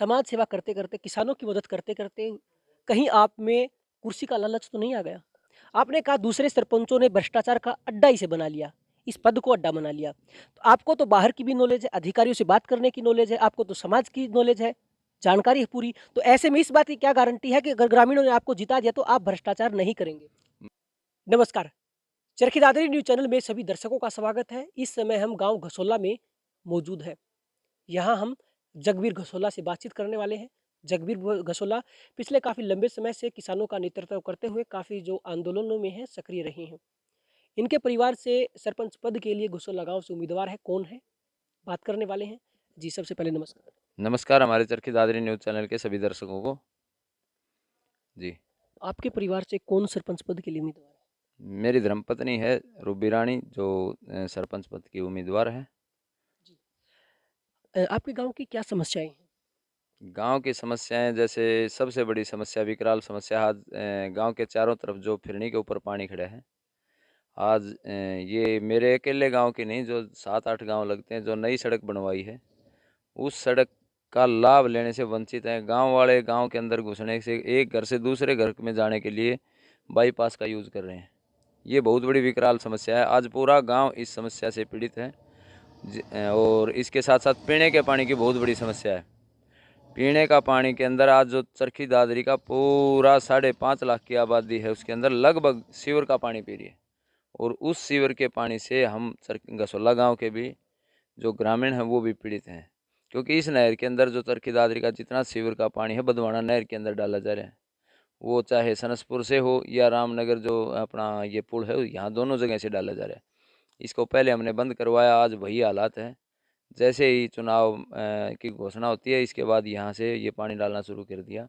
समाज सेवा करते करते, किसानों की मदद करते करते कहीं आप में कुर्सी का लालच तो नहीं आ गया? आपने कहा दूसरे सरपंचों ने भ्रष्टाचार का अड्डा इसे बना लिया, इस पद को अड्डा बना लिया। तो आपको तो बाहर की भी नॉलेज है, अधिकारियों से बात करने की नॉलेज है, आपको तो समाज की नॉलेज है, जानकारी है पूरी। तो ऐसे में इस बात की क्या गारंटी है कि अगर ग्रामीणों ने आपको जिता दिया तो आप भ्रष्टाचार नहीं करेंगे? नमस्कार, चरखी दादरी न्यूज़ चैनल में सभी दर्शकों का स्वागत है। इस समय हम गाँव घसोला में मौजूद हैं। यहाँ हम जगबीर घसोला से बातचीत करने वाले हैं। जगबीर घसोला पिछले काफ़ी लंबे समय से किसानों का नेतृत्व करते हुए काफ़ी जो आंदोलनों में हैं, सक्रिय रहे हैं। इनके परिवार से सरपंच पद के लिए घसोला गाँव से उम्मीदवार है, कौन है? बात करने वाले हैं। जी, सबसे पहले नमस्कार। नमस्कार हमारे चरखी दादरी न्यूज़ चैनल के सभी दर्शकों को। जी, आपके परिवार से कौन सरपंच पद के लिए उम्मीदवार है? मेरी धर्मपत्नी है रूबी रानी जो सरपंच पद की उम्मीदवार है। जी। आपके गाँव की क्या समस्याएँ हैं? गांव की समस्याएं जैसे सबसे बड़ी समस्या विकराल समस्या आज गांव के चारों तरफ जो फिरनी के ऊपर पानी खड़ा है। आज ये मेरे अकेले गांव की नहीं, जो 7-8 गांव लगते हैं, जो नई सड़क बनवाई है उस सड़क का लाभ लेने से वंचित हैं। गांव वाले गांव के अंदर घुसने से, एक घर से दूसरे घर में जाने के लिए बाईपास का यूज़ कर रहे हैं। ये बहुत बड़ी विकराल समस्या है। आज पूरा गांव इस समस्या से पीड़ित है। और इसके साथ साथ पीने के पानी की बहुत बड़ी समस्या है। पीने का पानी के अंदर आज जो चरखी दादरी का पूरा 5.5 लाख की आबादी है, उसके अंदर लगभग सीवर का पानी पी रही है। और उस सीवर के पानी से हम गसोला गांव के भी जो ग्रामीण हैं वो भी पीड़ित हैं, क्योंकि इस नहर के अंदर जो चरखी दादरी का जितना सीवर का पानी है बदवाना नहर के अंदर डाला जा रहा है। वो चाहे सनसपुर से हो या रामनगर जो अपना ये पुल है, यहाँ दोनों जगह से डाला जा रहा है। इसको पहले हमने बंद करवाया, आज वही हालात है। जैसे ही चुनाव की घोषणा होती है, इसके बाद यहाँ से ये पानी डालना शुरू कर दिया।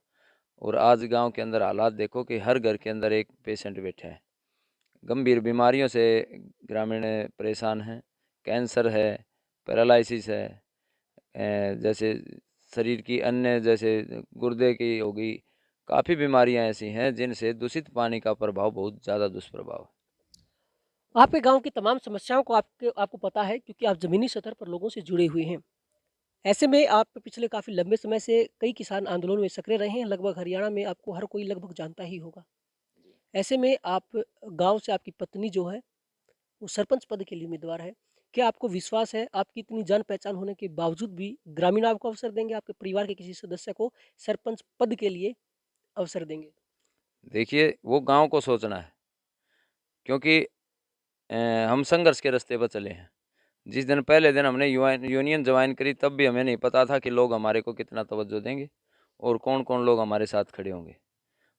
और आज गांव के अंदर हालात देखो कि हर घर के अंदर एक पेशेंट बैठा है। गंभीर बीमारियों से ग्रामीण परेशान हैं। कैंसर है, पैरालिसिस है, जैसे शरीर की अन्य जैसे गुर्दे की हो गई। काफ़ी बीमारियां ऐसी हैं जिनसे दूषित पानी का प्रभाव बहुत ज़्यादा दुष्प्रभाव है। आपके गाँव की तमाम समस्याओं को आपको पता है क्योंकि आप ज़मीनी स्तर पर लोगों से जुड़े हुए हैं। ऐसे में आप पिछले काफ़ी लंबे समय से कई किसान आंदोलनों में सक्रिय रहे हैं, लगभग हरियाणा में आपको हर कोई लगभग जानता ही होगा। ऐसे में आप गाँव से आपकी पत्नी जो है, वो सरपंच पद के लिए उम्मीदवार है। क्या आपको विश्वास है, आपकी इतनी जान-पहचान होने के बावजूद भी ग्रामीण आपको अवसर देंगे, आपके परिवार के किसी सदस्य को सरपंच पद के लिए अवसर देंगे? देखिए, वो गांव को सोचना है, क्योंकि अ, हम संघर्ष के रास्ते पर चले हैं। जिस दिन पहले दिन हमने यूनियन ज्वाइन करी, तब भी हमें नहीं पता था कि लोग हमारे को कितना तवज्जो देंगे और कौन कौन लोग हमारे साथ खड़े होंगे।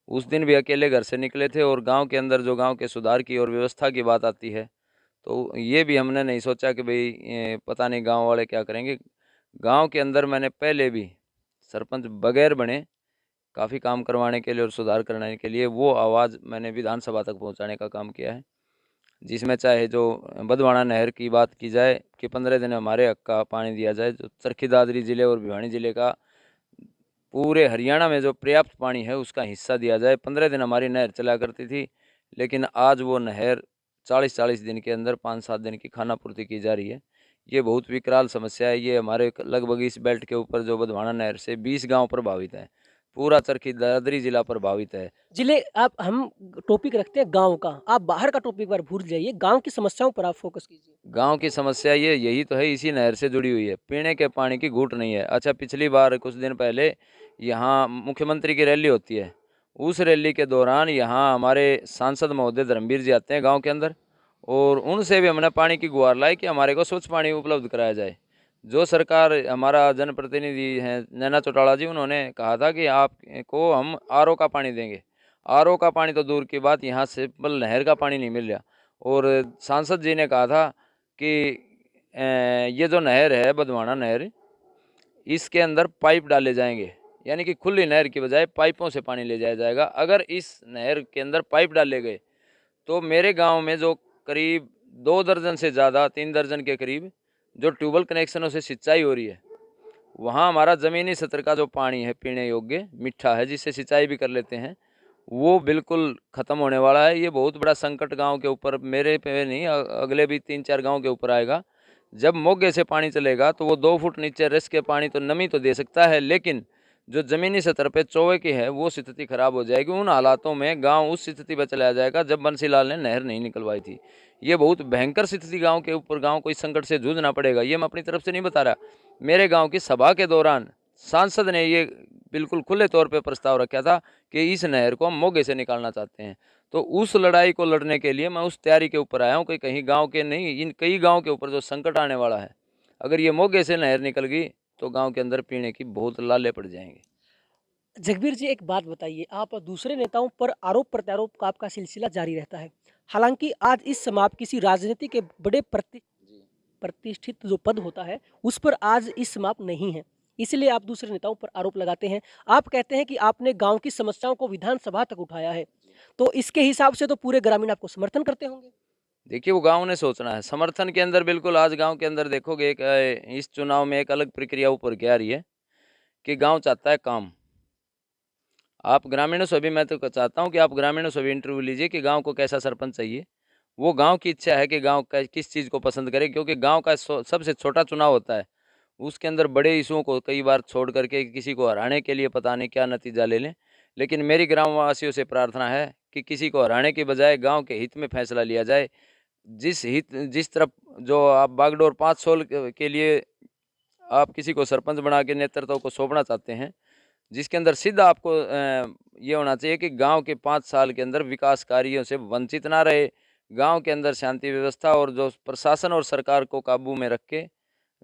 उस दिन भी अकेले घर से निकले थे। और गांव के अंदर जो गांव के सुधार की और व्यवस्था की बात आती है, तो ये भी हमने नहीं सोचा कि भाई पता नहीं गांव वाले क्या करेंगे। गांव के अंदर मैंने पहले भी सरपंच बगैर बने काफ़ी काम करवाने के लिए और सुधार कराने के लिए वो आवाज़ मैंने विधानसभा तक पहुंचाने का काम किया है। जिसमें चाहे जो बदवाना नहर की बात की जाए कि 15 दिन हमारे हक का पानी दिया जाए, जो चरखी दादरी ज़िले और भिवानी ज़िले का पूरे हरियाणा में जो पर्याप्त पानी है उसका हिस्सा दिया जाए। 15 दिन हमारी नहर चला करती थी, लेकिन आज वो नहर 40-40 दिन के अंदर 5-7 दिन की खानापूर्ति की जा रही है। ये बहुत विकराल समस्या है। ये हमारे लगभग इस बेल्ट के ऊपर जो बदवाना नहर से 20 गांव प्रभावित हैं। पूरा चरखी दादरी जिला प्रभावित है। जिले आप हम टॉपिक रखते हैं गाँव का, आप बाहर का टॉपिक एक बार भूल जाइए, गाँव की समस्याओं पर आप फ़ोकस कीजिए। गांव की समस्या ये यही तो है, इसी नहर से जुड़ी हुई है। पीने के पानी की घूट नहीं है। अच्छा, पिछली बार कुछ दिन पहले यहाँ मुख्यमंत्री की रैली होती है। उस रैली के दौरान यहाँ हमारे सांसद महोदय धर्मवीर जी आते हैं गांव के अंदर, और उनसे भी हमने पानी की गुहार लाई कि हमारे को स्वच्छ पानी उपलब्ध कराया जाए। जो सरकार हमारा जनप्रतिनिधि हैं नैना चौटाला जी, उन्होंने कहा था कि आपको हम आरओ का पानी देंगे। आरओ का पानी तो दूर की बात, यहाँ सिंपल नहर का पानी नहीं मिल रहा। और सांसद जी ने कहा था कि ये जो नहर है बदवाना नहर, इसके अंदर पाइप डाले जाएंगे, यानी कि खुली नहर की बजाय पाइपों से पानी ले जाया जाएगा। अगर इस नहर के अंदर पाइप डाले गए तो मेरे गांव में जो करीब 2 दर्जन से ज़्यादा, 3 दर्जन के करीब जो ट्यूबवेल कनेक्शनों से सिंचाई हो रही है, वहाँ हमारा ज़मीनी सतर का जो पानी है पीने योग्य मीठा है, जिससे सिंचाई भी कर लेते हैं, वो बिल्कुल ख़त्म होने वाला है। ये बहुत बड़ा संकट गांव के ऊपर, मेरे पे नहीं, अगले भी 3-4 गांव के ऊपर आएगा। जब मोगे से पानी चलेगा तो वो 2 फुट नीचे रस के पानी तो नमी तो दे सकता है, लेकिन जो ज़मीनी स्तर पे चौवे की है वो स्थिति खराब हो जाएगी। उन हालातों में गाँव उस स्थिति पे चला जाएगा जब बंसीलाल ने नहर नहीं निकलवाई थी। ये बहुत भयंकर स्थिति गाँव के ऊपर, गाँव को इस संकट से जूझना पड़ेगा। ये मैं अपनी तरफ से नहीं बता रहा। मेरे गाँव की सभा के दौरान सांसद ने ये बिल्कुल खुले तौर पे प्रस्ताव रखा था कि इस नहर को हम मोगे से निकालना चाहते हैं। तो उस लड़ाई को लड़ने के लिए मैं उस तैयारी के ऊपर आया हूँ कि कहीं गाँव के नहीं, इन कई गाँव के ऊपर जो संकट आने वाला है, अगर ये मोगे से नहर निकल गई तो गाँव के अंदर पीने की बहुत लाले पड़ जाएंगे। जगबीर जी, एक बात बताइए, आप दूसरे नेताओं पर आरोप प्रत्यारोप का आपका सिलसिला जारी रहता है। हालांकि आज इस समय आप किसी राजनीति के बड़े प्रतिष्ठित जो पद होता है, उस पर आज इस समय आप नहीं हैं। इसलिए आप दूसरे नेताओं पर आरोप लगाते हैं। आप कहते हैं कि आपने गांव की समस्याओं को विधानसभा तक उठाया है, तो इसके हिसाब से तो पूरे ग्रामीण आपको समर्थन करते होंगे। देखिए, वो गाँव ने सोचना है। समर्थन के अंदर बिल्कुल आज गाँव के अंदर देखोगे एक इस चुनाव में एक अलग प्रक्रिया ऊपर के आ रही है कि गाँव चाहता है काम। आप ग्रामीणों से भी, मैं तो चाहता हूँ कि आप ग्रामीणों से भी इंटरव्यू लीजिए कि गाँव को कैसा सरपंच चाहिए। वो गाँव की इच्छा है कि गाँव का किस चीज़ को पसंद करे, क्योंकि गाँव का सबसे छोटा चुनाव होता है। उसके अंदर बड़े इशुओं को कई बार छोड़ करके किसी को हराने के लिए पता नहीं क्या नतीजा ले लें। लेकिन मेरी ग्रामवासियों से प्रार्थना है कि किसी को हराने की बजाय गाँव के हित में फैसला लिया जाए। जिस तरफ जो आप बागडोर 5 साल के लिए आप किसी को सरपंच बना के नेतृत्व को सौंपना चाहते हैं, जिसके अंदर सीधा आपको ये होना चाहिए कि गांव के 5 साल के अंदर विकास कार्यों से वंचित ना रहे, गांव के अंदर शांति व्यवस्था और जो प्रशासन और सरकार को काबू में रख के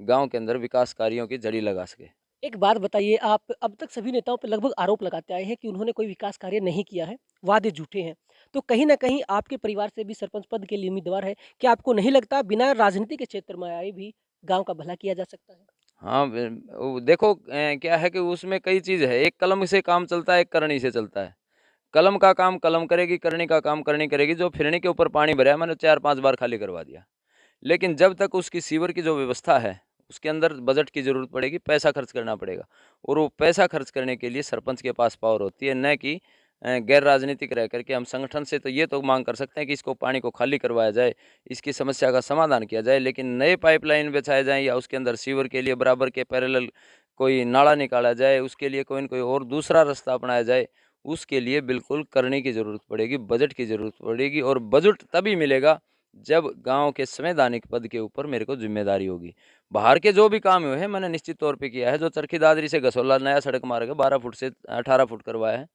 गांव के अंदर विकास कार्यों की जड़ी लगा सके। एक बात बताइए, आप अब तक सभी नेताओं पर लगभग आरोप लगाते आए हैं कि उन्होंने कोई विकास कार्य नहीं किया है, वादे झूठे हैं। तो कहीं न कहीं आपके परिवार से भी सरपंच पद के लिए उम्मीदवार है। क्या आपको नहीं लगता बिना राजनीति के क्षेत्र में आए भी गाँव का भला किया जा सकता है? हाँ, वो देखो क्या है कि उसमें कई चीज़ है, एक कलम से काम चलता है, एक करनी से चलता है। कलम का काम कलम करेगी, करनी का काम करनी करेगी। जो फिरनी के ऊपर पानी भरा है मैंने 4-5 बार खाली करवा दिया। लेकिन जब तक उसकी सीवर की जो व्यवस्था है, उसके अंदर बजट की ज़रूरत पड़ेगी, पैसा खर्च करना पड़ेगा। और वो पैसा खर्च करने के लिए सरपंच के पास पावर होती है, न कि गैर राजनीतिक रह करके हम संगठन से तो ये तो मांग कर सकते हैं कि इसको पानी को खाली करवाया जाए, इसकी समस्या का समाधान किया जाए। लेकिन नए पाइपलाइन बिछाए जाएँ या उसके अंदर सीवर के लिए बराबर के पैरेलल कोई नाला निकाला जाए, उसके लिए कोई न कोई और दूसरा रास्ता अपनाया जाए, उसके लिए बिल्कुल करने की ज़रूरत पड़ेगी, बजट की ज़रूरत पड़ेगी। और बजट तभी मिलेगा जब गाँव के संवैधानिक पद के ऊपर मेरे को ज़िम्मेदारी होगी। बाहर के जो भी काम हुए हैं मैंने निश्चित तौर पे किया है। जो चरखी दादरी से गसोला नया सड़क मार्ग है 12 फुट से 18 फुट करवाया है,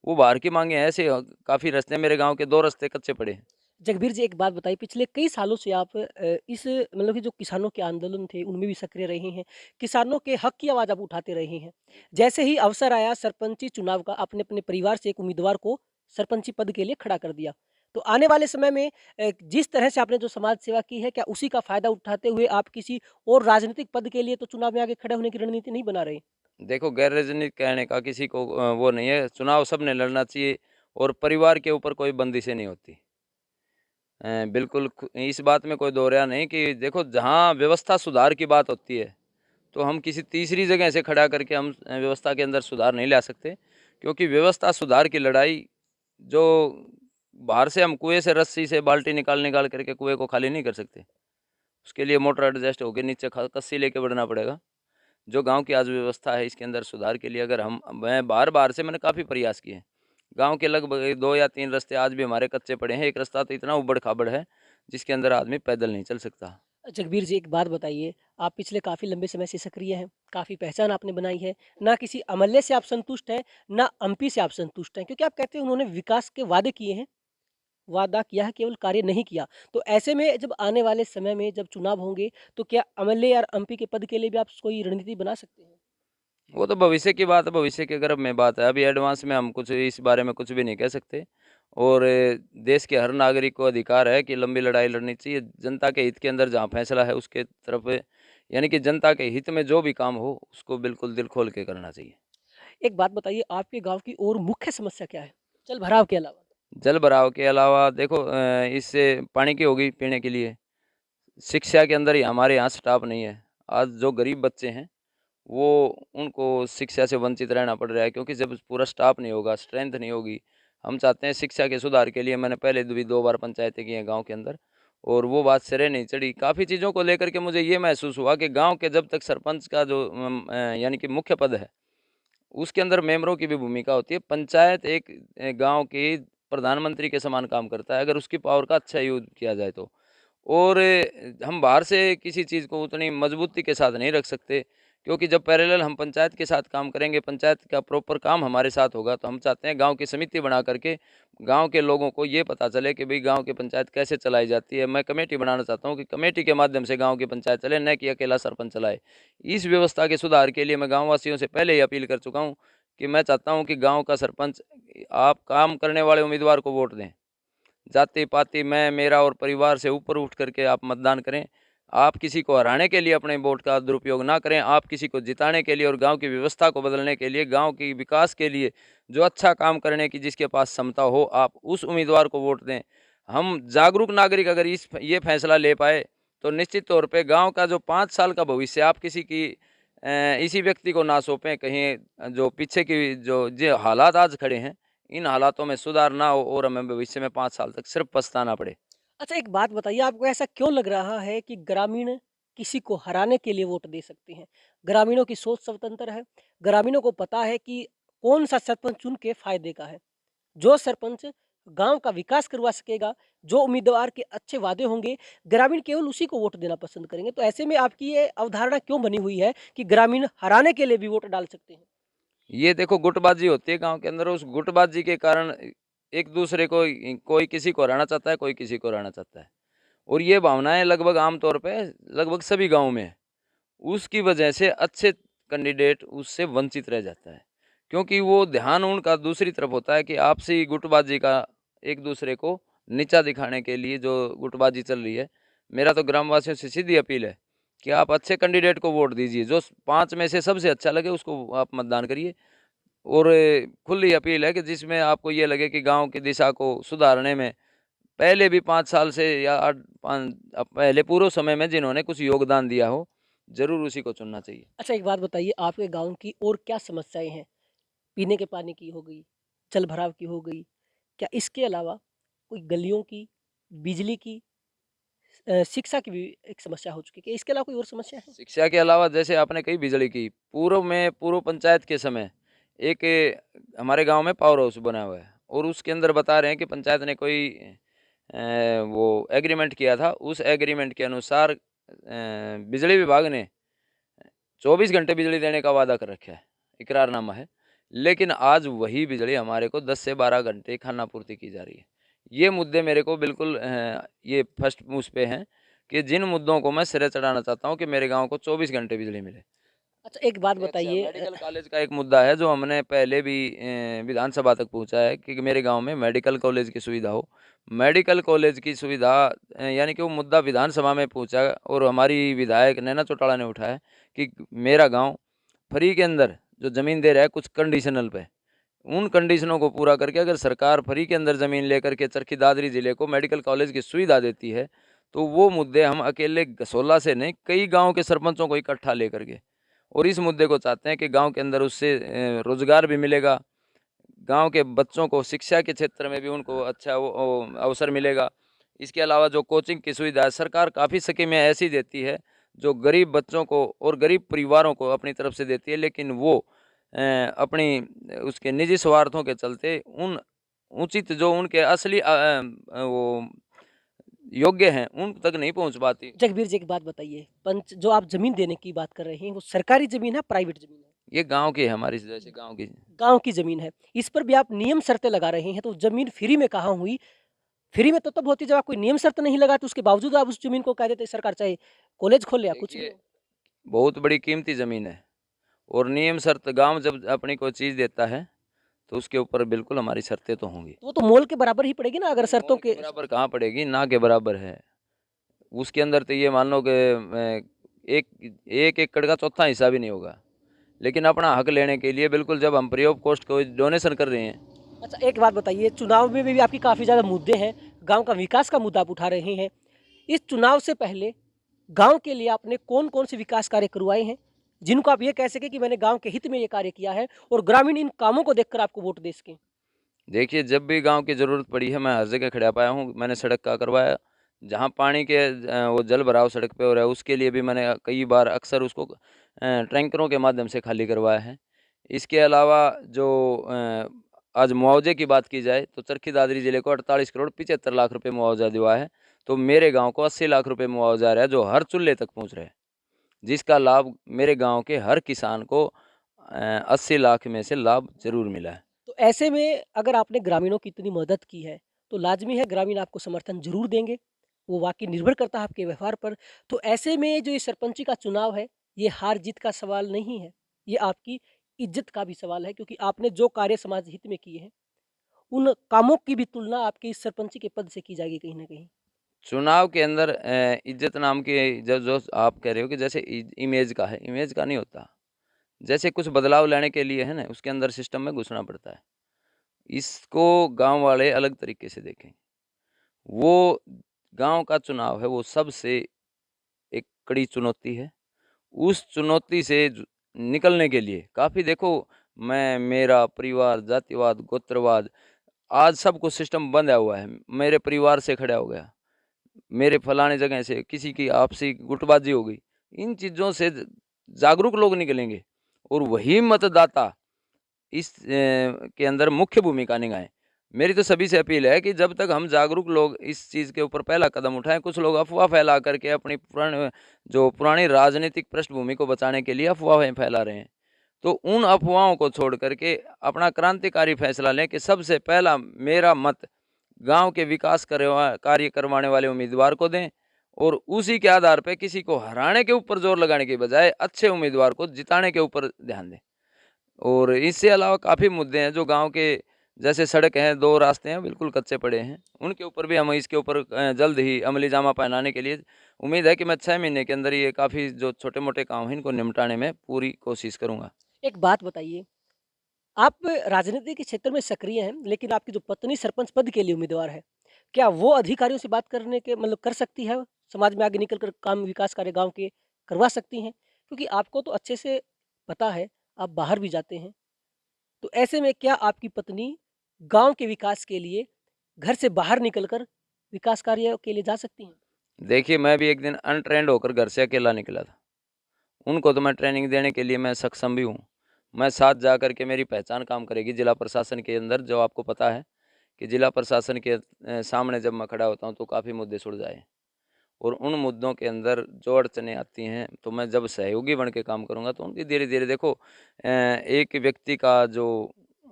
वो बाहर की माँगे हैं। ऐसे काफ़ी रास्ते, मेरे गाँव के 2 रास्ते कच्चे पड़े हैं। जगबीर जी, एक बात बताइए, पिछले कई सालों से आप इस मतलब कि जो किसानों के आंदोलन थे उनमें भी सक्रिय रहे हैं। किसानों के हक की आवाज़ आप उठाते रहे हैं। जैसे ही अवसर आया सरपंची चुनाव का, आपने अपने परिवार से एक उम्मीदवार को सरपंची पद के लिए खड़ा कर दिया। तो आने वाले समय में जिस तरह से आपने जो समाज सेवा की है, क्या उसी का फ़ायदा उठाते हुए आप किसी और राजनीतिक पद के लिए तो चुनाव में आगे खड़े होने की रणनीति नहीं बना रहे? देखो, गैर राजनीतिक कहने का किसी को वो नहीं है। चुनाव सबने लड़ना चाहिए और परिवार के ऊपर कोई बंदिशें नहीं होती। बिल्कुल इस बात में कोई दो राय नहीं कि देखो, जहाँ व्यवस्था सुधार की बात होती है तो हम किसी तीसरी जगह से खड़ा करके हम व्यवस्था के अंदर सुधार नहीं ला सकते, क्योंकि व्यवस्था सुधार की लड़ाई जो बाहर से हम कुएं से रस्सी से बाल्टी निकाल निकाल करके कुएं को खाली नहीं कर सकते। उसके लिए मोटर एडजस्ट होकर नीचे कस्सी लेके बढ़ना पड़ेगा। जो गांव की आज व्यवस्था है इसके अंदर सुधार के लिए अगर मैं बार बार से मैंने काफ़ी प्रयास किए हैं। गांव के लगभग 2 या 3 रास्ते आज भी हमारे कच्चे पड़े हैं। एक रास्ता तो इतना उबड़ खाबड़ है जिसके अंदर आदमी पैदल नहीं चल सकता। जगबीर जी, एक बात बताइए, आप पिछले काफ़ी लंबे समय से सक्रिय हैं, काफ़ी पहचान आपने बनाई है, ना किसी एमएलए से आप संतुष्ट हैं, ना एमपी से आप संतुष्ट हैं, क्योंकि आप कहते हैं उन्होंने विकास के वादे किए हैं, वादा किया है, केवल कार्य नहीं किया। तो ऐसे में जब आने वाले समय में जब चुनाव होंगे, तो क्या एमएलए और एमपी के पद के लिए भी आप कोई रणनीति बना सकते हैं? वो तो भविष्य की बात है, भविष्य के गर्भ में बात है। अभी एडवांस में हम कुछ इस बारे में कुछ भी नहीं कह सकते। और देश के हर नागरिक को अधिकार है कि लंबी लड़ाई लड़नी चाहिए। जनता के हित के अंदर जहाँ फैसला है उसके तरफ, यानी कि जनता के हित में जो भी काम हो उसको बिल्कुल दिल खोल के करना चाहिए। एक बात बताइए, आपके गाँव की और मुख्य समस्या क्या है? जल भराव के अलावा? जल भराव के अलावा देखो, इससे पानी की होगी पीने के लिए। शिक्षा के अंदर ही हमारे यहाँ स्टाफ नहीं है। आज जो गरीब बच्चे हैं वो, उनको शिक्षा से वंचित रहना पड़ रहा है, क्योंकि जब पूरा स्टाफ नहीं होगा, स्ट्रेंथ नहीं होगी। हम चाहते हैं शिक्षा के सुधार के लिए, मैंने पहले भी 2 बार पंचायतें की हैं गाँव के अंदर, और वो बात सिरे नहीं चढ़ी। काफ़ी चीज़ों को लेकर के मुझे ये महसूस हुआ कि गाँव के जब तक सरपंच का जो यानी कि मुख्य पद है, उसके अंदर मेंबरों की भी भूमिका होती है। पंचायत एक गाँव की प्रधानमंत्री के समान काम करता है, अगर उसकी पावर का अच्छा यूज़ किया जाए तो। और हम बाहर से किसी चीज़ को उतनी मजबूती के साथ नहीं रख सकते, क्योंकि जब पैरेलल हम पंचायत के साथ काम करेंगे, पंचायत का प्रॉपर काम हमारे साथ होगा, तो हम चाहते हैं गाँव की समिति बना करके गाँव के लोगों को ये पता चले कि भई गाँव की पंचायत कैसे चलाई जाती है। मैं कमेटी बनाना चाहता हूँ कि कमेटी के माध्यम से गाँव की पंचायत चले, न कि अकेला सरपंच चलाए। इस व्यवस्था के सुधार के लिए मैं गाँव वासियों से पहले ही अपील कर चुका हूँ कि मैं चाहता हूँ कि गाँव का सरपंच आप काम करने वाले उम्मीदवार को वोट दें। जाति-पाति, मैं, मेरा और परिवार से ऊपर उठ करके आप मतदान करें। आप किसी को हराने के लिए अपने वोट का दुरुपयोग ना करें, आप किसी को जिताने के लिए और गाँव की व्यवस्था को बदलने के लिए, गाँव की विकास के लिए जो अच्छा काम करने की जिसके पास क्षमता हो, आप उस उम्मीदवार को वोट दें। हम जागरूक नागरिक अगर ये फैसला ले पाए, तो निश्चित तौर पे गाँव का जो 5 साल का भविष्य आप किसी की इसी व्यक्ति को ना सौंपें, कहीं जो पीछे की जो हालात आज खड़े हैं, इन हालातों में सुधार ना हो और हमें भविष्य में 5 साल तक सिर्फ पछताना पड़े। अच्छा, एक बात बताइए, आपको ऐसा क्यों लग रहा है कि ग्रामीण किसी को हराने के लिए वोट दे सकते हैं? ग्रामीणों की सोच स्वतंत्र है, ग्रामीणों को पता है कि कौन-सा सरपंच उनके फ़ायदे का है। जो सरपंच गाँव का विकास करवा सकेगा, जो उम्मीदवार के अच्छे वादे होंगे, ग्रामीण केवल उसी को वोट देना पसंद करेंगे। तो ऐसे में आपकी ये अवधारणा क्यों बनी हुई है कि ग्रामीण हराने के लिए भी वोट डाल सकते हैं? ये देखो गुटबाजी होती है गाँव के अंदर, उस गुटबाजी के कारण एक दूसरे को कोई किसी को हराना चाहता है, कोई किसी को हराना चाहता है। और ये भावनाएँ लगभग आम तौर पे लगभग सभी गाँव में है। उसकी वजह से अच्छे कैंडिडेट उससे वंचित रह जाता है। क्योंकि वो ध्यान उनका दूसरी तरफ होता है कि आपसी गुटबाजी का एक दूसरे को नीचा दिखाने के लिए जो गुटबाजी चल रही है। मेरा तो ग्रामवासियों से सीधी अपील है कि आप अच्छे कैंडिडेट को वोट दीजिए, जो 5 में से सबसे अच्छा लगे उसको आप मतदान करिए। और खुली अपील है कि जिसमें आपको ये लगे कि गाँव की दिशा को सुधारने में पहले भी 5 साल से या 8 5 पहले पूर्व समय में जिन्होंने कुछ योगदान दिया हो, ज़रूर उसी को चुनना चाहिए। अच्छा, एक बात बताइए, आपके गाँव की और क्या समस्याएँ हैं? पीने के पानी की हो गई, जल-भराव की हो गई, क्या इसके अलावा कोई गलियों की, बिजली की, शिक्षा की भी एक समस्या हो चुकी है? क्या इसके अलावा कोई और समस्या है? शिक्षा के अलावा जैसे आपने कही बिजली की, पूर्व पंचायत के समय एक हमारे गाँव में पावर हाउस बना हुआ है और उसके अंदर बता रहे हैं कि पंचायत ने कोई वो एग्रीमेंट किया था। उस एग्रीमेंट के अनुसार बिजली विभाग ने 24 घंटे बिजली देने का वादा कर रखा है, इकरारनामा है। लेकिन आज वही बिजली हमारे को 10 से 12 घंटे खानापूर्ति की जा रही है। ये मुद्दे मेरे को बिल्कुल ये फर्स्ट उस पे हैं कि जिन मुद्दों को मैं सिरे चढ़ाना चाहता हूँ कि मेरे गाँव को 24 घंटे बिजली मिले। अच्छा, एक बात अच्छा, बताइए, मेडिकल कॉलेज का एक मुद्दा है जो हमने पहले भी विधानसभा तक पहुँचा है कि मेरे गाँव में मेडिकल कॉलेज की सुविधा हो। मेडिकल कॉलेज की सुविधा यानी कि वो मुद्दा विधानसभा में पहुँचा और हमारी विधायक नैना चौटाला ने उठाया कि मेरा गाँव फ्री के अंदर जो ज़मीन दे रहा है कुछ कंडीशनल पे, उन कंडीशनों को पूरा करके अगर सरकार फ्री के अंदर ज़मीन लेकर के चरखी दादरी ज़िले को मेडिकल कॉलेज की सुविधा देती है, तो वो मुद्दे हम अकेले गसोला से नहीं, कई गाँव के सरपंचों को इकट्ठा लेकर के और इस मुद्दे को चाहते हैं कि गाँव के अंदर उससे रोज़गार भी मिलेगा, गाँव के बच्चों को शिक्षा के क्षेत्र में भी उनको अच्छा वो अवसर मिलेगा। इसके अलावा जो कोचिंग की सुविधा है, सरकार काफ़ी स्कीमें ऐसी देती है, जो गरीब बच्चों को और गरीब परिवारों को अपनी तरफ से देती है, लेकिन वो अपनी उसके निजी स्वार्थों के चलते उन उचित जो उनके असली वो योग्य हैं, उन तक नहीं पहुँच पाती। जगबीर जी, एक बात बताइए, पंच जो आप ज़मीन देने की बात कर रहे हैं, वो सरकारी ज़मीन है, प्राइवेट ज़मीन है? ये गाँव की है हमारी जैसे गाँव की। गाँव की ज़मीन है। इस पर भी आप नियम शर्तें लगा रहे हैं, तो ज़मीन फ्री में कहाँ हुई? फ्री में तो तब होती है जब आप कोई नियम शर्त नहीं लगाते, उसके बावजूद आप उस ज़मीन को कह देते हैं सरकार चाहे कॉलेज खोले या कुछ भी देखिए, हो। बहुत बड़ी कीमती ज़मीन है और नियम शर्त गाँव जब अपनी कोई चीज़ देता है, तो उसके ऊपर बिल्कुल हमारी शर्तें तो होंगी। तो वो तो मोल के बराबर ही पड़ेगी ना अगर नहीं, शर्तों मोल के के। बराबर कहाँ पड़ेगी, ना के बराबर है। उसके अंदर तो ये मान लो कि एक 1 एकड़ का चौथा हिस्सा भी नहीं होगा। लेकिन अपना हक लेने के लिए बिल्कुल जब हम फ्री ऑफ कॉस्ट कोई डोनेशन कर रहे हैं। अच्छा, एक बात बताइए, चुनाव में भी आपकी काफ़ी ज़्यादा मुद्दे हैं, गाँव का विकास का मुद्दा आप उठा रहे हैं। इस चुनाव से पहले गाँव के लिए आपने कौन-कौन से विकास कार्य करवाए हैं, जिनको आप ये कह सकें कि मैंने गाँव के हित में ये कार्य किया है और ग्रामीण इन कामों को देखकर आपको वोट दे सकें? देखिए, जब भी गाँव की ज़रूरत पड़ी है, मैं हर जगह खड़ा पाया हूँ। मैंने सड़क का करवाया, जहाँ पानी के वो जल भराव सड़क पे हो रहा है, उसके लिए भी मैंने कई बार अक्सर उसको टैंकरों के माध्यम से खाली करवाया है। इसके अलावा जो आज मुआवजे की बात की जाए तो चरखी दादरी जिले को 48 करोड़ 75 लाख रुपए मुआवजा दिया है। तो मेरे गांव को 80 लाख रुपए मुआवजा आ रहा है, जो हर चूल्हे तक पहुंच रहा है, जिसका लाभ मेरे गांव के हर किसान को 80 लाख में से लाभ जरूर मिला है। तो ऐसे में अगर आपने ग्रामीणों की इतनी मदद की है, तो लाज़मी है ग्रामीण आपको समर्थन ज़रूर देंगे। वो वाक़ई निर्भर करता है आपके व्यवहार पर। तो ऐसे में जो ये सरपंची का चुनाव है, ये हार-जीत का सवाल नहीं है। ये आपकी इज़्ज़त का भी सवाल है, क्योंकि आपने जो कार्य समाज हित में किए हैं, उन कामों की भी तुलना आपके इस सरपंची के पद से की जाएगी कहीं न कहीं। चुनाव के अंदर इज्जत नाम की जो जो आप कह रहे हो कि जैसे इमेज का है, इमेज का नहीं होता। जैसे कुछ बदलाव लाने के लिए है ना, उसके अंदर सिस्टम में घुसना पड़ता है। इसको गांव वाले अलग तरीके से देखें। वो गांव का चुनाव है, वो सबसे एक कड़ी चुनौती है। उस चुनौती से निकलने के लिए काफ़ी देखो, मैं मेरा परिवार, जातिवाद, गोत्रवाद, आज सब कुछ सिस्टम बंधा हुआ है। मेरे परिवार से खड़ा हो गया, मेरे फलाने जगह से किसी की आपसी गुटबाजी हो गई। इन चीज़ों से जागरूक लोग निकलेंगे और वही मतदाता इस के अंदर मुख्य भूमिका निभाएँ। मेरी तो सभी से अपील है कि जब तक हम जागरूक लोग इस चीज़ के ऊपर पहला कदम उठाएँ, कुछ लोग अफ़वाह फैला करके अपनी पुरानी राजनीतिक पृष्ठभूमि को बचाने के लिए अफ़वाहें फैला रहे हैं। तो उन अफ़वाहों को छोड़ कर के अपना क्रांतिकारी फैसला लें कि सबसे पहला मेरा मत गाँव के विकास कार्य करवाने वाले उम्मीदवार को दें, और उसी के आधार पे किसी को हराने के ऊपर ज़ोर लगाने की बजाय अच्छे उम्मीदवार को जिताने के ऊपर ध्यान दें। और इससे अलावा काफ़ी मुद्दे हैं जो गाँव के, जैसे सड़क हैं, 2 रास्ते हैं बिल्कुल कच्चे पड़े हैं, उनके ऊपर भी हम इसके ऊपर जल्द ही अमली जामा पहनाने के लिए उम्मीद है कि मैं 6 महीने के अंदर ये काफ़ी जो छोटे-मोटे काम हैं इनको निपटाने में पूरी कोशिश करूँगा। एक बात बताइए, आप राजनीति के क्षेत्र में सक्रिय हैं, लेकिन आपकी जो पत्नी सरपंच पद के लिए उम्मीदवार है, क्या वो अधिकारियों से बात करने के मतलब कर सकती है? समाज में आगे निकल कर काम विकास कार्य गाँव के करवा सकती हैं? क्योंकि आपको तो अच्छे से पता है, आप बाहर भी जाते हैं। तो ऐसे में क्या आपकी पत्नी गाँव के विकास के लिए घर से बाहर निकल कर विकास कार्य के लिए जा सकती हैं? देखिए, मैं भी एक दिन अनट्रेन्ड होकर घर से अकेला निकला था। उनको तो मैं ट्रेनिंग देने के लिए मैं सक्षम भी हूँ। मैं साथ जा कर के मेरी पहचान काम करेगी जिला प्रशासन के अंदर, जो आपको पता है कि जिला प्रशासन के सामने जब मैं खड़ा होता हूँ तो काफ़ी मुद्दे सुलझाए हैं। और उन मुद्दों के अंदर जो अड़चनें आती हैं, तो मैं जब सहयोगी बन के काम करूँगा तो उनकी धीरे-धीरे देखो, एक व्यक्ति का जो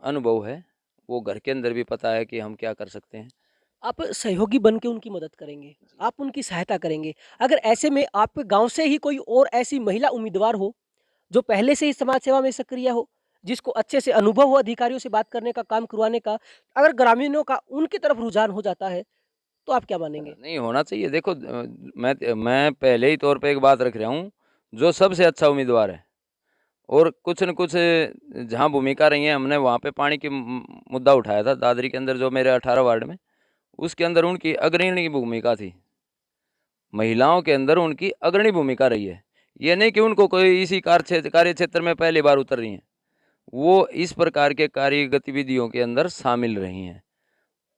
अनुभव है, वो घर के अंदर भी पता है कि हम क्या कर सकते हैं। आप सहयोगी बन के उनकी मदद करेंगे, आप उनकी सहायता करेंगे। अगर ऐसे में आपके गाँव से ही कोई और ऐसी महिला उम्मीदवार हो, जो पहले से ही समाज सेवा में सक्रिय हो, जिसको अच्छे से अनुभव हो अधिकारियों से बात करने का, काम करवाने का, अगर ग्रामीणों का उनकी तरफ रुझान हो जाता है, तो आप क्या मानेंगे? नहीं होना चाहिए। देखो, मैं पहले ही तौर पे एक बात रख रहा हूँ, जो सबसे अच्छा उम्मीदवार है और कुछ न कुछ जहाँ भूमिका रही है, हमने वहाँ पे पानी की मुद्दा उठाया था दादरी के अंदर, जो मेरे 18 वार्ड में, उसके अंदर उनकी अग्रणी भूमिका थी। महिलाओं के अंदर उनकी अग्रणी भूमिका रही है। ये नहीं कि उनको कोई इसी कार्य क्षेत्र में पहली बार उतर रही हैं। वो इस प्रकार के कार्य गतिविधियों के अंदर शामिल रही हैं।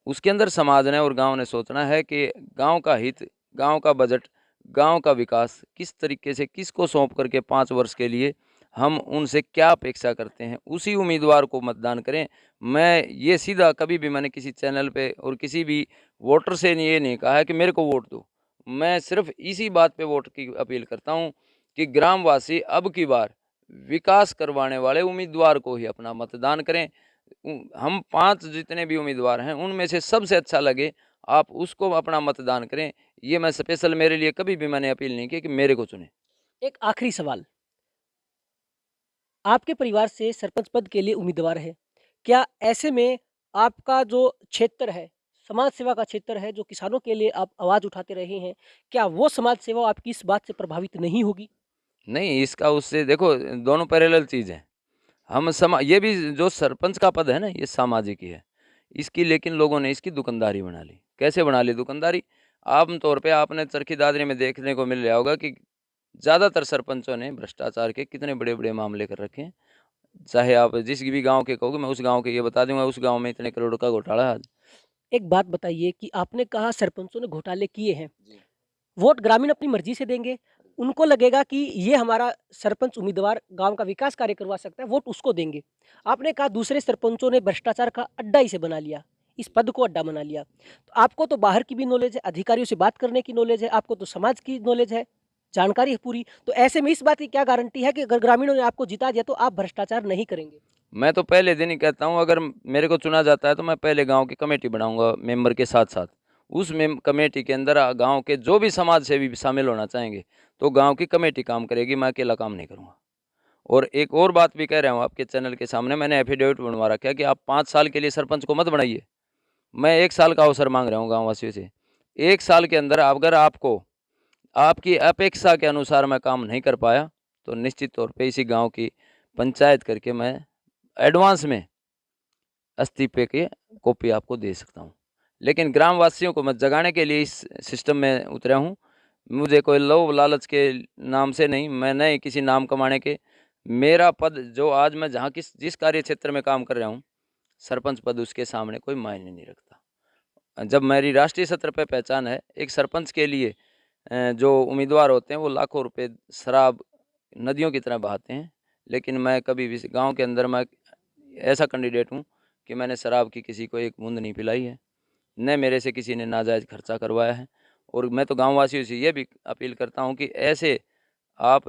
उसके अंदर समाज ने और गाँव ने सोचना है कि गाँव का हित, गाँव का बजट, गाँव का विकास किस तरीके से किसको सौंप करके 5 वर्ष के लिए हम उनसे क्या अपेक्षा करते हैं, उसी उम्मीदवार को मतदान करें। मैं ये सीधा कभी भी मैंने किसी चैनल पे और किसी भी वोटर से ये नहीं कहा है कि मेरे को वोट दो। मैं सिर्फ़ इसी बात पे वोट की अपील करता हूँ कि ग्रामवासी अब की बार विकास करवाने वाले उम्मीदवार को ही अपना मतदान करें। हम 5 जितने भी उम्मीदवार हैं, उनमें से सबसे अच्छा लगे, आप उसको अपना मतदान करें। ये मैं स्पेशल मेरे लिए कभी भी मैंने अपील नहीं की कि मेरे को चुनें। एक आखिरी सवाल, आपके परिवार से सरपंच पद के लिए उम्मीदवार है। क्या ऐसे में आपका जो क्षेत्र है, समाज सेवा का क्षेत्र है, जो किसानों के लिए आप आवाज़ उठाते रहे हैं, क्या वो समाज सेवा आपकी इस बात से प्रभावित नहीं होगी? नहीं, इसका उससे देखो, दोनों पैरेलल चीज़ है। हम समा ये भी जो सरपंच का पद है ना, ये सामाजिक ही है। इसकी लेकिन लोगों ने इसकी दुकानदारी बना ली। कैसे बना ली दुकानदारी? आम तौर पे आपने चरखी दादरी में देखने को मिल रहा होगा कि ज़्यादातर सरपंचों ने भ्रष्टाचार के कितने बड़े-बड़े मामले कर रखे हैं। चाहे आप जिस भी गाँव के कहोगे, मैं उस गाँव के ये बता दूँगा, उस गाँव में इतने करोड़ का घोटाला है आज। एक बात बताइए कि आपने कहा सरपंचों ने घोटाले किए हैं। जी। वोट ग्रामीण अपनी मर्ज़ी से देंगे। उनको लगेगा कि ये हमारा सरपंच उम्मीदवार गाँव का विकास कार्य करवा सकता है, वोट उसको देंगे। आपने कहा दूसरे सरपंचों ने भ्रष्टाचार का अड्डा इसे बना लिया, इस पद को अड्डा बना लिया। तो आपको तो बाहर की भी नॉलेज है, अधिकारियों से बात करने की नॉलेज है, आपको तो समाज की नॉलेज है, जानकारी है पूरी। तो ऐसे में इस बात की क्या गारंटी है कि अगर ग्रामीणों ने आपको जिता दिया तो आप भ्रष्टाचार नहीं करेंगे? मैं तो पहले दिन ही कहता हूँ, अगर मेरे को चुना जाता है तो मैं पहले गांव की कमेटी बनाऊंगा मेंबर के साथ साथ। उस कमेटी के अंदर गांव के जो भी समाज सेवी भी शामिल होना चाहेंगे तो गांव की कमेटी काम करेगी, मैं अकेला काम नहीं करूंगा। और एक और बात भी कह रहा हूँ आपके चैनल के सामने, मैंने एफिडेविट बनवा रखा है कि आप 5 साल के लिए सरपंच को मत बनाइए। मैं 1 साल का अवसर मांग रहा हूँ गाँव वासियों से। 1 साल के अंदर अगर आपको आपकी अपेक्षा के अनुसार मैं काम नहीं कर पाया तो निश्चित तौर पे इसी गांव की पंचायत करके मैं एडवांस में इस्तीफे की कॉपी आपको दे सकता हूं। लेकिन ग्रामवासियों को मैं जगाने के लिए इस सिस्टम में उतरा हूं। मुझे कोई लोभ लालच के नाम से नहीं, मैं नहीं किसी नाम कमाने के। मेरा पद जो आज मैं जहाँ जिस कार्य क्षेत्र में काम कर रहा हूँ, सरपंच पद उसके सामने कोई मायने नहीं रखता। जब मेरी राष्ट्रीय सत्र पे पहचान है, एक सरपंच के लिए जो उम्मीदवार होते हैं वो लाखों रुपए शराब नदियों की तरह बहाते हैं, लेकिन मैं कभी भी गांव के अंदर मैं ऐसा कैंडिडेट हूं कि मैंने शराब की किसी को एक बूंद नहीं पिलाई है, न मेरे से किसी ने नाजायज़ खर्चा करवाया है। और मैं तो गाँव वासियों से ये भी अपील करता हूं कि ऐसे आप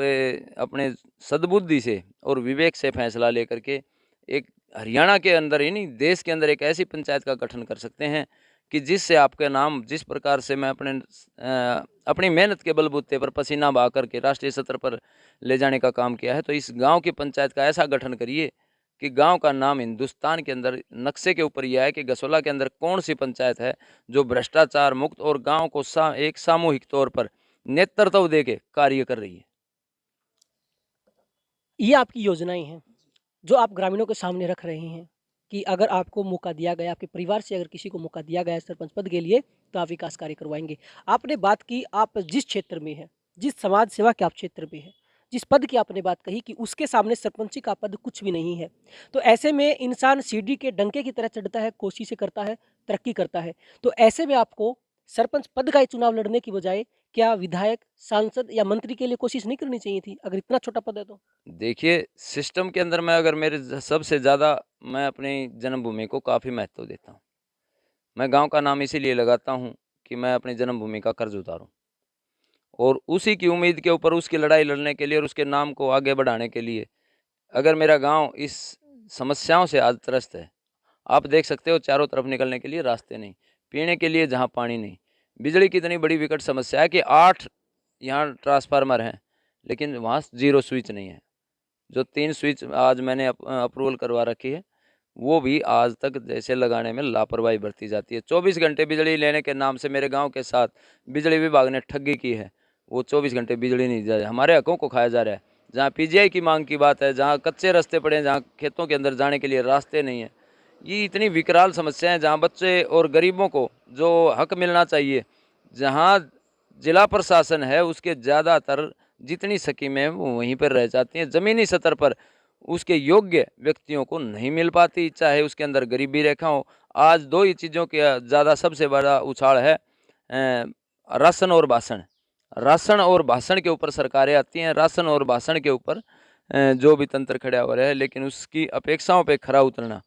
अपने सद्बुद्धि से और विवेक से फैसला लेकर के एक हरियाणा के अंदर ही नहीं देश के अंदर एक ऐसी पंचायत का गठन कर सकते हैं कि जिससे आपके नाम, जिस प्रकार से मैं अपनी मेहनत के बलबूते पर पसीना बहा करके राष्ट्रीय सत्र पर ले जाने का काम किया है, तो इस गांव की पंचायत का ऐसा गठन करिए कि गांव का नाम हिंदुस्तान के अंदर नक्शे के ऊपर यह है कि गसोला के अंदर कौन सी पंचायत है जो भ्रष्टाचार मुक्त और गांव को एक सामूहिक तौर पर नेतृत्व दे के कार्य कर रही है। ये आपकी योजनाएं हैं जो आप ग्रामीणों के सामने रख रहे हैं कि अगर आपको मौका दिया गया, आपके परिवार से अगर किसी को मौका दिया गया है सरपंच पद के लिए, तो आप विकास कार्य करवाएंगे। आपने बात की आप जिस क्षेत्र में हैं, जिस समाज सेवा के आप क्षेत्र में हैं, जिस पद की आपने बात कही कि उसके सामने सरपंची का पद कुछ भी नहीं है। तो ऐसे में इंसान सीढ़ी के डंके की तरह चढ़ता है, कोशिशें करता है, तरक्की करता है। तो ऐसे में आपको सरपंच पद का ही चुनाव लड़ने की बजाय क्या विधायक, सांसद या मंत्री के लिए कोशिश नहीं करनी चाहिए थी, अगर इतना छोटा पद है तो? देखिए, सिस्टम के अंदर मैं अगर सबसे ज़्यादा मैं अपनी जन्मभूमि को काफ़ी महत्व देता हूँ। मैं गांव का नाम इसीलिए लगाता हूँ कि मैं अपनी जन्मभूमि का कर्ज उतारूँ और उसी की उम्मीद के ऊपर उसकी लड़ाई लड़ने के लिए और उसके नाम को आगे बढ़ाने के लिए अगर मेरा गांव इस समस्याओं से आज त्रस्त है, आप देख सकते हो चारों तरफ निकलने के लिए रास्ते नहीं, पीने के लिए जहाँ पानी नहीं, बिजली की इतनी बड़ी विकट समस्या है कि 8 यहाँ ट्रांसफार्मर हैं, लेकिन वहाँ 0 स्विच नहीं है। जो 3 स्विच आज मैंने अप्रूवल करवा रखी है, वो भी आज तक जैसे लगाने में लापरवाही बरती जाती है। 24 घंटे बिजली लेने के नाम से मेरे गाँव के साथ बिजली विभाग ने ठगी की है। वो 24 घंटे बिजली नहीं दे रहे, हमारे हकों को खाया जा रहा है। जहाँ पीजीआई की मांग की बात है, जहाँ कच्चे रास्ते पड़े हैं, जहाँ खेतों के अंदर जाने के लिए रास्ते नहीं हैं। ये इतनी विकराल समस्या है जहाँ बच्चे और गरीबों को जो हक मिलना चाहिए, जहाँ जिला प्रशासन है उसके ज़्यादातर जितनी स्कीमें हैं वो वहीं पर रह जाती हैं, ज़मीनी स्तर पर उसके योग्य व्यक्तियों को नहीं मिल पाती, चाहे उसके अंदर गरीबी रेखा हो। आज 2 ही चीज़ों के ज़्यादा सबसे बड़ा उछाल है, राशन और भाषण। राशन और भाषण के ऊपर सरकारें आती हैं, राशन और भाषण के ऊपर जो भी तंत्र खड़ा हो रहा है, लेकिन उसकी अपेक्षाओं पे खरा उतरना।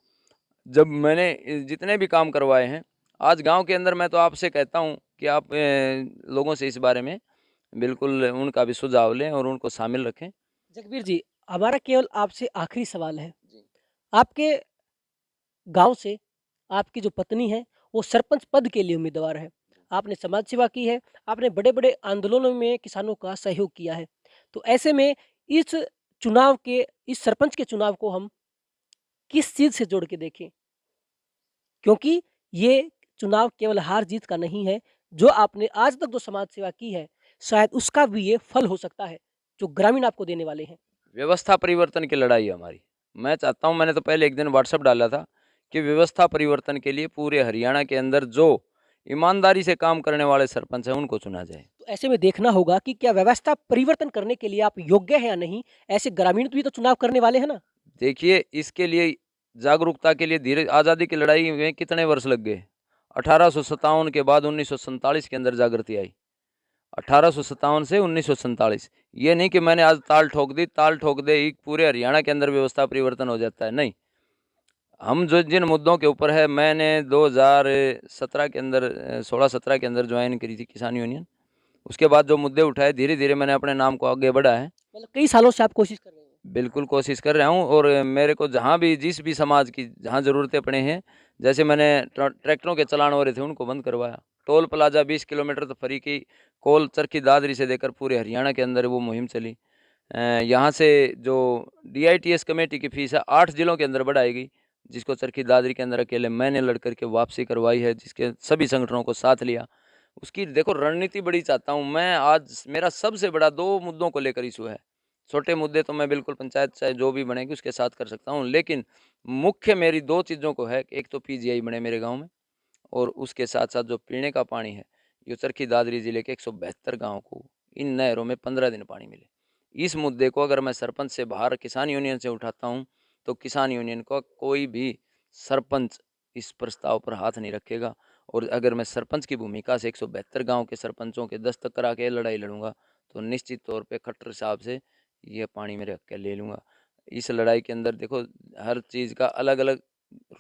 जब मैंने जितने भी काम करवाए हैं, आज गाँव के अंदर मैं तो आपसे कहता हूँ कि आप लोगों से इस बारे में बिल्कुल उनका भी सुझाव लें और उनको शामिल रखें। जगबीर जी, हमारा केवल आपसे आखिरी सवाल है। जी। आपके गाँव से आपकी जो पत्नी है, वो सरपंच पद के लिए उम्मीदवार है। आपने समाज सेवा की है, आपने बड़े-बड़े आंदोलनों में किसानों का सहयोग किया है। तो ऐसे में इस इस सरपंच के चुनाव को हम किस चीज़ से जोड़ के देखें? क्योंकि ये चुनाव केवल हार-जीत का नहीं है, जो आपने आज तक जो समाज सेवा की है, शायद उसका भी ये फल हो सकता है, जो ग्रामीण आपको देने वाले हैं। व्यवस्था परिवर्तन की लड़ाई है हमारी। मैं चाहता हूँ, मैंने तो पहले एक दिन व्हाट्सएप डाला था कि व्यवस्था परिवर्तन के लिए पूरे हरियाणा के अंदर जो ईमानदारी से काम करने वाले सरपंच हैं उनको चुना जाए। तो ऐसे में देखना होगा कि क्या व्यवस्था परिवर्तन करने के लिए आप योग्य हैं या नहीं? ऐसे ग्रामीण भी तो चुनाव करने वाले हैं ना? देखिए, इसके लिए जागरूकता के लिए धीरे आज़ादी की लड़ाई में कितने वर्ष लग गए। 1857 के बाद 1947 के अंदर जागृति आई। 1857 से 1947। ये नहीं कि मैंने आज ताल ठोक दी, ताल ठोक दे ही पूरे हरियाणा के अंदर व्यवस्था परिवर्तन हो जाता है, नहीं। हम जो जिन मुद्दों के ऊपर है, मैंने 2017 के अंदर 16-17 के अंदर ज्वाइन करी थी किसान यूनियन। उसके बाद जो मुद्दे उठाए, धीरे धीरे मैंने अपने नाम को आगे बढ़ा है। मतलब कई सालों से आप कोशिश कर रहे हैं। बिल्कुल कोशिश कर रहा हूँ, और मेरे को जहाँ भी जिस भी समाज की जहाँ ज़रूरतें पड़े हैं, जैसे मैंने ट्रैक्टरों के चलान हो रहे थे उनको बंद करवाया, टोल प्लाजा 20 किलोमीटर तो फ्री की कोल चरखी दादरी से देकर पूरे हरियाणा के अंदर वो मुहिम चली। यहाँ से जो DITS कमेटी की फ़ीस है 8 ज़िलों के अंदर बढ़ाई गई, जिसको चरखी दादरी के अंदर अकेले मैंने लड़ करके वापसी करवाई है, जिसके सभी संगठनों को साथ लिया। उसकी देखो रणनीति बड़ी चाहता हूँ मैं। आज मेरा सबसे बड़ा 2 मुद्दों को लेकर इशू है। छोटे मुद्दे तो मैं बिल्कुल पंचायत चाहे जो भी बनेगी उसके साथ कर सकता हूँ, लेकिन मुख्य मेरी 2 चीज़ों को है। एक तो PGI बने मेरे गाँव में, और उसके साथ-साथ जो पीने का पानी है, ये चरखी दादरी ज़िले के 172 गाँव को इन नहरों में 15 दिन पानी मिले। इस मुद्दे को अगर मैं सरपंच से बाहर किसान यूनियन से उठाता हूँ, तो किसान यूनियन का कोई भी सरपंच इस प्रस्ताव पर हाथ नहीं रखेगा। और अगर मैं सरपंच की भूमिका से 172 गाँव के सरपंचों के दस्तक करा के लड़ाई लड़ूंगा, तो निश्चित तौर पे खट्टर साहब से ये पानी मेरे हक के ले लूँगा। इस लड़ाई के अंदर देखो, हर चीज़ का अलग-अलग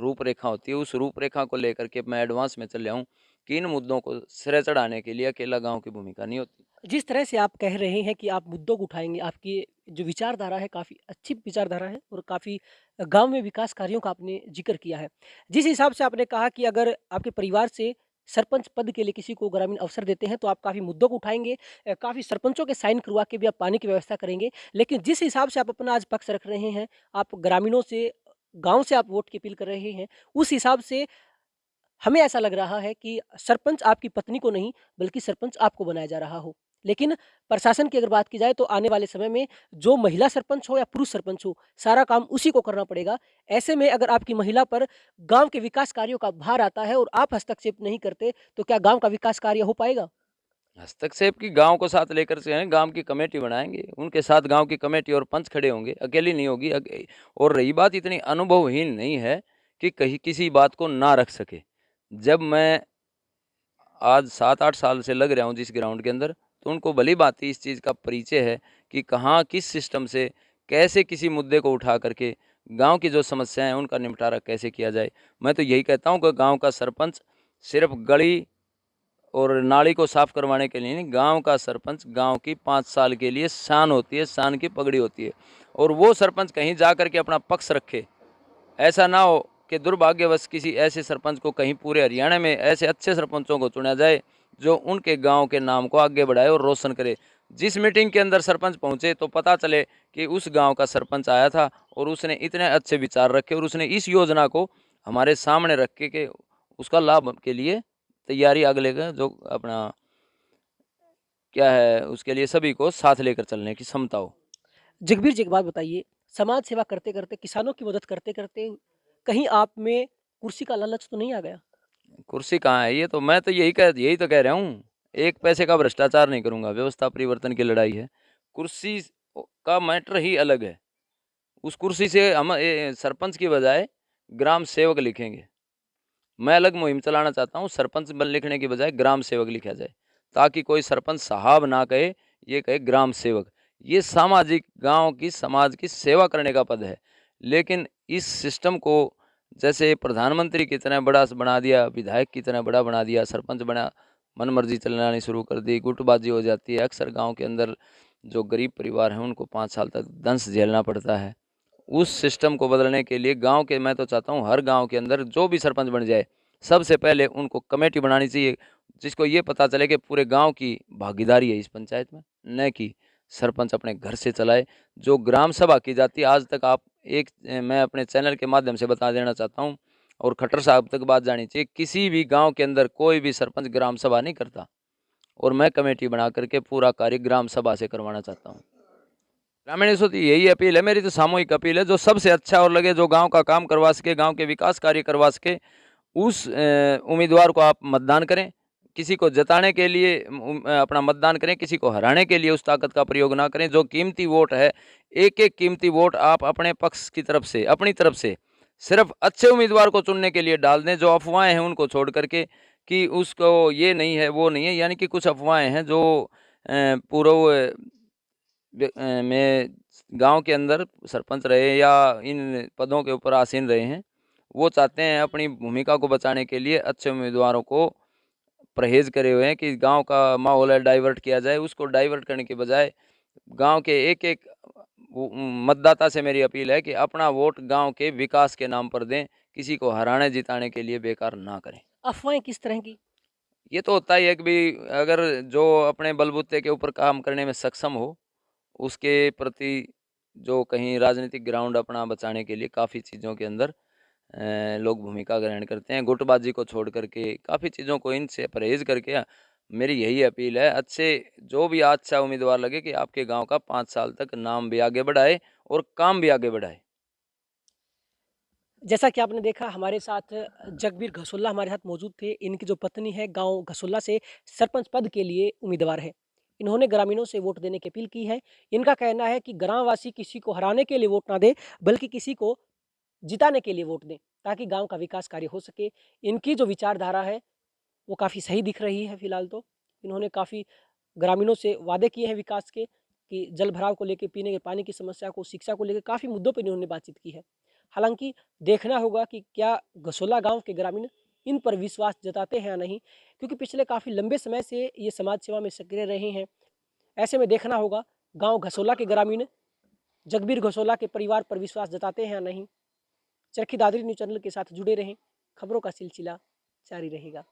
रूपरेखा होती है। उस रूपरेखा को लेकर के मैं एडवांस में चल रहा हूँ कि इन मुद्दों को सिरे चढ़ाने के लिए अकेला गाँव की भूमिका नहीं होती। जिस तरह से आप कह रहे हैं कि आप मुद्दों को उठाएँगे, आपकी जो विचारधारा है काफ़ी अच्छी विचारधारा है और काफ़ी गाँव में विकास कार्यों का आपने ज़िक्र किया है। जिस हिसाब से आपने कहा कि अगर आपके परिवार से सरपंच पद के लिए किसी को ग्रामीण अवसर देते हैं, तो आप काफ़ी मुद्दों को उठाएँगे, काफ़ी सरपंचों के साइन करवा के भी आप पानी की व्यवस्था करेंगे। लेकिन जिस हिसाब से आप अपना आज पक्ष रख रहे हैं, आप ग्रामीणों से, गाँव से आप वोट की अपील कर रहे हैं, उस हिसाब से हमें ऐसा लग रहा है कि सरपंच आपकी पत्नी को नहीं, बल्कि सरपंच आपको बनाया जा रहा हो। लेकिन प्रशासन की अगर बात की जाए तो आने वाले समय में जो महिला सरपंच हो या पुरुष सरपंच हो, सारा काम उसी को करना पड़ेगा। ऐसे में अगर आपकी महिला पर गाँव के विकास कार्यों का भार आता है और आप हस्तक्षेप नहीं करते, तो क्या गाँव का विकास कार्य हो पाएगा? हस्तक्षेप की गाँव को साथ लेकर से हैं, गाँव की कमेटी बनाएँगे, उनके साथ गाँव की कमेटी और पंच खड़े होंगे, अकेली नहीं होगी। और रही बात, इतनी अनुभवहीन नहीं है कि कहीं किसी बात को ना रख सके। जब मैं आज 7-8 साल से लग रहा हूँ जिस ग्राउंड के अंदर, तो उनको भली-भाँति इस चीज़ का परिचय है कि कहाँ किस सिस्टम से कैसे किसी मुद्दे को उठा करके गाँव की जो समस्याएँ हैं उनका निपटारा कैसे किया जाए। मैं तो यही कहता हूँ कि गाँव का सरपंच सिर्फ़ गली और नाली को साफ़ करवाने के लिए नहीं, गाँव का सरपंच गाँव की 5 साल के लिए शान होती है, शान की पगड़ी होती है। और वो सरपंच कहीं जा कर के अपना पक्ष रखे। ऐसा ना हो कि दुर्भाग्यवश किसी ऐसे सरपंच को कहीं पूरे हरियाणा में ऐसे अच्छे सरपंचों को चुना जाए जो उनके गांव के नाम को आगे बढ़ाए और रोशन करे। जिस मीटिंग के अंदर सरपंच पहुंचे तो पता चले कि उस गांव का सरपंच आया था और उसने इतने अच्छे विचार रखे और उसने इस योजना को हमारे सामने रख के उसका लाभ के लिए तैयारी अगले का जो अपना क्या है उसके लिए सभी को साथ लेकर चलने की क्षमता हो। जगबीर जी एक बात बताइए, समाज सेवा करते-करते, किसानों की मदद करते-करते कहीं आप में कुर्सी का लालच तो नहीं आ गया? कुर्सी कहाँ है? ये तो मैं तो यही तो कह रहा हूँ। एक पैसे का भ्रष्टाचार नहीं करूँगा, व्यवस्था परिवर्तन की लड़ाई है। कुर्सी का मैटर ही अलग है। उस कुर्सी से हम सरपंच की बजाय ग्राम सेवक लिखेंगे। मैं अलग मुहिम चलाना चाहता हूँ, सरपंच लिखने की बजाय ग्राम सेवक लिखा जाए, ताकि कोई सरपंच साहब ना कहे, ये कहे ग्राम सेवक। ये सामाजिक गाँव की समाज की सेवा करने का पद है। लेकिन इस सिस्टम को जैसे प्रधानमंत्री की तरह बड़ा बना दिया, विधायक की तरह बड़ा बना दिया, सरपंच बना, मनमर्जी चलानी शुरू कर दी, गुटबाजी हो जाती है। अक्सर गाँव के अंदर जो गरीब परिवार हैं उनको 5 साल तक दंश झेलना पड़ता है। उस सिस्टम को बदलने के लिए गाँव के मैं तो चाहता हूँ हर गाँव के अंदर जो भी सरपंच बन जाए, सबसे पहले उनको कमेटी बनानी चाहिए, जिसको ये पता चले कि पूरे गाँव की भागीदारी है इस पंचायत में, न कि सरपंच अपने घर से चलाए। जो ग्राम सभा की जाती है, आज तक आप मैं अपने चैनल के माध्यम से बता देना चाहता हूँ और खट्टर साहब तक बात जानी चाहिए, किसी भी गाँव के अंदर कोई भी सरपंच ग्राम सभा नहीं करता और मैं कमेटी बना करके पूरा कार्य ग्राम सभा से करवाना चाहता हूँ। ग्रामीण से तो यही अपील है मेरी, तो सामूहिक अपील है, जो सबसे अच्छा और लगे, जो गांव का काम करवा सके, गांव के विकास कार्य करवा सके, उस उम्मीदवार को आप मतदान करें। किसी को जताने के लिए अपना मतदान करें, किसी को हराने के लिए उस ताकत का प्रयोग ना करें। जो कीमती वोट है, एक एक कीमती वोट आप अपने पक्ष की तरफ से, अपनी तरफ से सिर्फ अच्छे उम्मीदवार को चुनने के लिए डाल दें। जो अफवाहें हैं उनको छोड़ करके कि उसको ये नहीं है वो नहीं है, यानी कि कुछ अफवाहें हैं जो पूर्व में गांव के अंदर सरपंच रहे या इन पदों के ऊपर आसीन रहे हैं, वो चाहते हैं अपनी भूमिका को बचाने के लिए अच्छे उम्मीदवारों को परहेज करे हुए हैं कि गांव का माहौल है डाइवर्ट किया जाए। उसको डाइवर्ट करने के बजाय गांव के एक-एक मतदाता से मेरी अपील है कि अपना वोट गांव के विकास के नाम पर दें, किसी को हराने जिताने के लिए बेकार ना करें। अफवाहें किस तरह की? ये तो होता ही है कि भाई अगर जो अपने बलबूते के ऊपर काम करने में सक्षम हो, उसके प्रति जो कहीं राजनीतिक ग्राउंड अपना बचाने के लिए काफ़ी चीज़ों के अंदर लोग भूमिका ग्रहण करते हैं। गुटबाजी को छोड़ करके काफ़ी चीज़ों को इनसे परहेज़ करके मेरी यही अपील है, अच्छे जो भी अच्छा उम्मीदवार लगे कि आपके गाँव का 5 साल तक नाम भी आगे बढ़ाए और काम भी आगे बढ़ाए। जैसा कि आपने देखा हमारे साथ जगबीर घसोल्ला हमारे साथ मौजूद थे। इनकी जो पत्नी है गाँव घसोल्ला से सरपंच पद के लिए उम्मीदवार है। इन्होंने ग्रामीणों से वोट देने की अपील की है। इनका कहना है कि ग्रामवासी किसी को हराने के लिए वोट ना दें, बल्कि किसी को जिताने के लिए वोट दें, ताकि गाँव का विकास कार्य हो सके। इनकी जो विचारधारा है, वो काफ़ी सही दिख रही है फिलहाल तो। इन्होंने काफ़ी ग्रामीणों से वादे किए हैं विकास के कि जल भराव को लेके, पीने के पानी की समस्या को, शिक्षा को लेके काफ़ी मुद्दों पे इन्होंने बातचीत की है। हालाँकि देखना होगा कि क्या गसोला गाँव के ग्रामीण इन पर विश्वास जताते हैं या नहीं, क्योंकि पिछले काफ़ी लंबे समय से ये समाज सेवा में सक्रिय रहे हैं। ऐसे में देखना होगा गाँव घसोला के ग्रामीण जगबीर घसोला के परिवार पर विश्वास जताते हैं या नहीं। चरखी दादरी न्यूज़ चैनल के साथ जुड़े रहें, खबरों का सिलसिला जारी रहेगा।